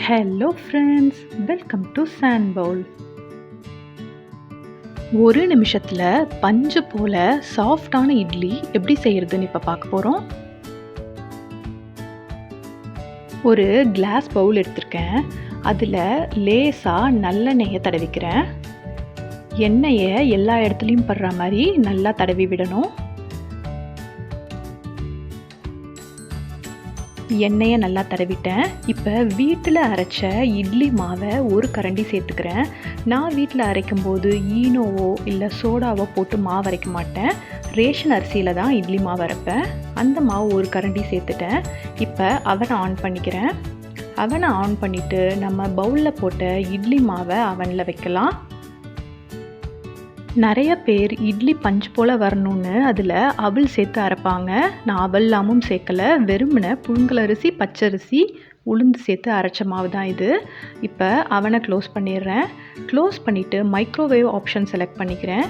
Hello friends, welcome to sand bowl. ஒரு நிமிஷத்தில் பஞ்சு போல சாஃப்டான இட்லி எப்படி செய்யறதுன்னு இப்போ பார்க்க போகிறோம். ஒரு கிளாஸ் பவுல் எடுத்திருக்கேன். அதில் லேசாக நல்லெண்ணெயை தடவிக்கிறேன். எண்ணெயை எல்லா இடத்துலையும் படுற மாதிரி நல்லா தடவி விடணும். எண்ணெயை நல்லா தடவிட்டேன். இப்போ வீட்டில் அரைச்ச இட்லி மாவை ஒரு கரண்டி சேர்த்துக்கிறேன். நான் வீட்டில் அரைக்கும் போது ஈனோவோ இல்லை சோடாவோ போட்டு மாவு அரைக்க மாட்டேன். ரேஷன் அரிசியில் தான் இட்லி மாவு அரைப்பேன். அந்த மாவு ஒரு கரண்டி சேர்த்துட்டேன். இப்போ அவனை ஆன் பண்ணிக்கிறேன். அவனை ஆன் பண்ணிவிட்டு நம்ம பவுலில் போட்ட இட்லி மாவை அவனில் வைக்கலாம். நிறைய பேர் இட்லி பஞ்சு போல் வரணும்னு அதில் அவல் சேர்த்து அரைப்பாங்க. நான் அவல்லாமும் சேர்க்கலை, வெறுமனை புழுங்கலரிசி, பச்சரிசி, உளுந்து சேர்த்து அரைச்ச மாவு தான் இது. இப்போ அவனை க்ளோஸ் பண்ணிடுறேன். க்ளோஸ் பண்ணிவிட்டு மைக்ரோவேவ் ஆப்ஷன் செலக்ட் பண்ணிக்கிறேன்.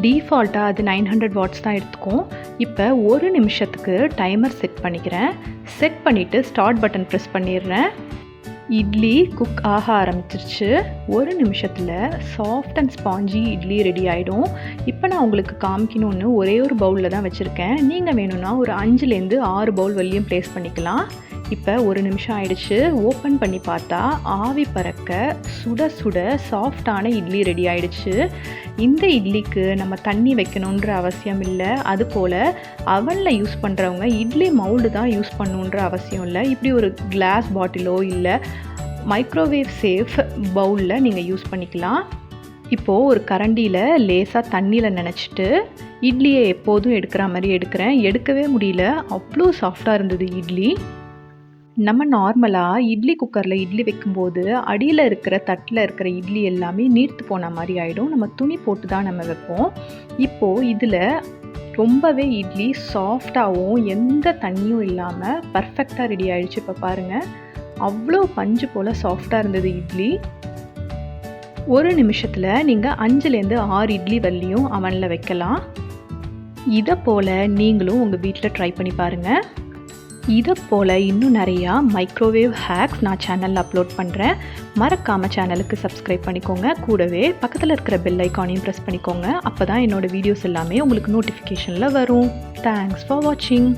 டிஃபால்ட்டாக அது 900 வாட்ஸ் தான் எடுத்துக்கும். இப்போ ஒரு நிமிஷத்துக்கு டைமர் செட் பண்ணிக்கிறேன். செட் பண்ணிவிட்டு ஸ்டார்ட் பட்டன் ப்ரெஸ் பண்ணிடுறேன். இட்லி குக் ஆக ஆரம்பிச்சிருச்சு. ஒரு நிமிஷத்தில் soft and spongy idli ready ஆகிடும். இப்போ நான் உங்களுக்கு காமிக்கணுன்னு ஒரே ஒரு பவுலில் தான் வச்சுருக்கேன். நீங்கள் வேணும்னா ஒரு 5லேருந்து 6 பவுல் வரையும் ப்ளேஸ் பண்ணிக்கலாம். இப்போ ஒரு நிமிஷம் ஆயிடுச்சு. ஓப்பன் பண்ணி பார்த்தா ஆவி பறக்க சுட சுட சாஃப்டான இட்லி ரெடி ஆயிடுச்சு. இந்த இட்லிக்கு நம்ம தண்ணி வைக்கணுன்ற அவசியம் இல்லை. அதுபோல் அவனில் யூஸ் பண்ணுறவங்க இட்லி மவுல்டு தான் யூஸ் பண்ணணுன்ற அவசியம் இல்லை. இப்படி ஒரு கிளாஸ் பாட்டிலோ இல்லை மைக்ரோவேவ் சேஃப் பவுலில் நீங்கள் யூஸ் பண்ணிக்கலாம். இப்போது ஒரு கரண்டியில் லேசாக தண்ணியில் நனைச்சிட்டு இட்லியை எப்போதும் எடுக்கிற மாதிரி எடுக்கிறேன். எடுக்கவே முடியல, அவ்வளோ சாஃப்டாக இருந்தது இட்லி. நம்ம நார்மலாக இட்லி குக்கரில் இட்லி வைக்கும்போது அடியில் இருக்கிற தட்டில் இருக்கிற இட்லி எல்லாமே நீர்த்து போன மாதிரி ஆகிடும். நம்ம துணி போட்டு தான் நம்ம வைப்போம். இப்போது இதில் ரொம்பவே இட்லி சாஃப்டாகவும் எந்த தண்ணியும் இல்லாமல் பர்ஃபெக்டாக ரெடி ஆகிடுச்சு. இப்போ பாருங்கள், அவ்வளோ பஞ்சு போல் சாஃப்டாக இருந்தது இட்லி. ஒரு நிமிஷத்தில் நீங்கள் 5லேருந்து 6 இட்லி வரலையும் அவனில் வைக்கலாம். இதை போல் நீங்களும் உங்கள் வீட்டில் ட்ரை பண்ணி பாருங்கள். இதை போல் இன்னும் நிறையா மைக்ரோவேவ் ஹேக்ஸ் நான் சேனலில் அப்லோட் பண்ணுறேன். மறக்காமல் சேனலுக்கு சப்ஸ்கிரைப் பண்ணிக்கோங்க. கூடவே பக்கத்தில் இருக்கிற பெல் ஐக்கானையும் ப்ரெஸ் பண்ணிக்கோங்க. அப்போ தான் என்னோடய வீடியோஸ் எல்லாமே உங்களுக்கு நோட்டிஃபிகேஷனில் வரும். தேங்க்ஸ் ஃபார் வாட்சிங்.